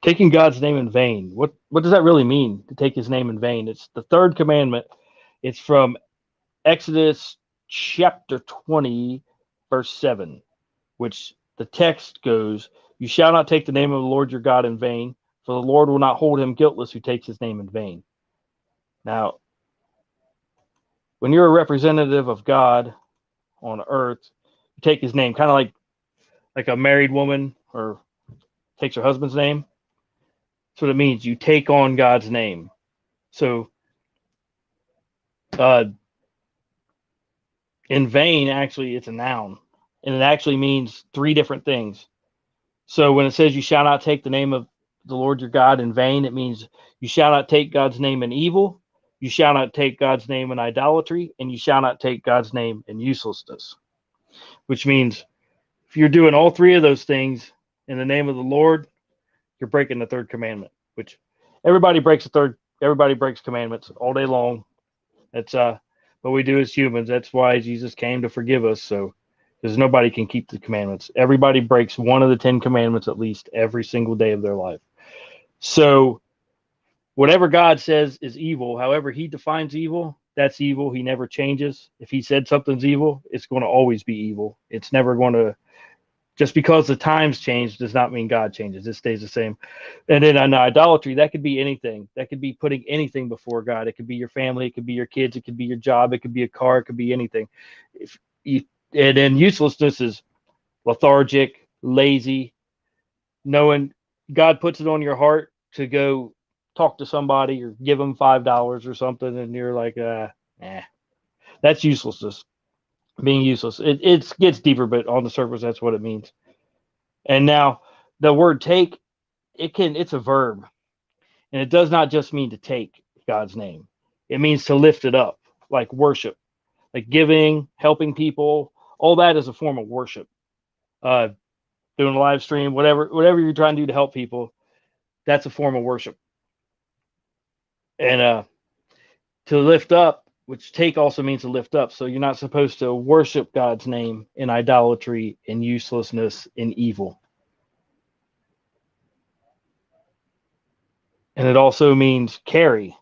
Taking God's name in vain. What does that really mean, to take his name in vain? It's the third commandment. It's from Exodus chapter 20, verse 7, which the text goes, "You shall not take the name of the Lord your God in vain, for the Lord will not hold him guiltless who takes his name in vain." Now, when you're a representative of God on earth, you take his name, kind of like a married woman or takes her husband's name. That's what it means. You take on God's name. So, uh, in vain, actually, it's a noun, and it actually means three different things. So when it says you shall not take the name of the Lord your God in vain, it means you shall not take God's name in evil, you shall not take God's name in idolatry, and you shall not take God's name in uselessness. Which means if you're doing all three of those things in the name of the Lord, you're breaking the third commandment. Which everybody breaks commandments all day long. That's what we do as humans. That's why Jesus came, to forgive us. So because nobody can keep the commandments. Everybody breaks one of the 10 commandments at least every single day of their life. So whatever God says is evil, however he defines evil, that's evil. He never changes. If he said something's evil, it's going to always be evil. It's never going to, just because the times change does not mean God changes. It stays the same. And then on idolatry, that could be anything. That could be putting anything before God. It could be your family. It could be your kids. It could be your job. It could be a car. It could be anything. If you, and then uselessness is lethargic, lazy, knowing God puts it on your heart to go talk to somebody or give them $5 or something, and you're like, that's uselessness. Being useless. It gets deeper, but on the surface, that's what it means. And now the word take, it's a verb, and it does not just mean to take God's name. It means to lift it up, like worship, like giving, helping people. All that is a form of worship. Uh, Doing a live stream, whatever you're trying to do to help people, that's a form of worship. And to lift up, which take also means to lift up. So you're not supposed to worship God's name in idolatry, in uselessness, in evil. And it also means carry,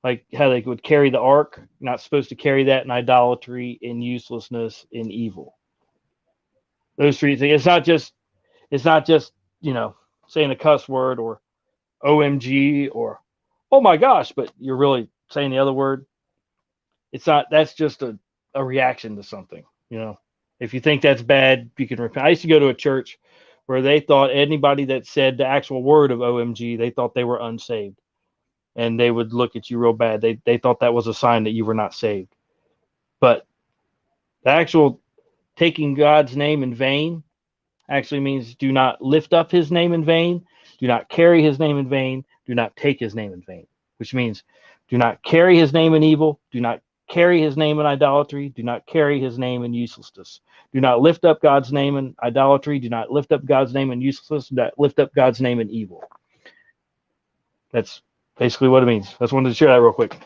like how they would carry the ark. You're not supposed to carry that in idolatry, in uselessness, in evil. Those three things. It's not just saying a cuss word or OMG or oh my gosh, but you're really saying the other word. It's not. That's just a reaction to something. If you think that's bad, you can repent. I used to go to a church where they thought anybody that said the actual word of OMG, they thought they were unsaved, and they would look at you real bad. They thought that was a sign that you were not saved. But the actual taking God's name in vain actually means do not lift up his name in vain, do not carry his name in vain, do not take his name in vain, which means do not carry his name in evil, do not carry his name in idolatry, do not carry his name in uselessness. Do not lift up God's name in idolatry, do not lift up God's name in uselessness, do not lift up God's name in evil. That's basically what it means. I just wanted to share that real quick.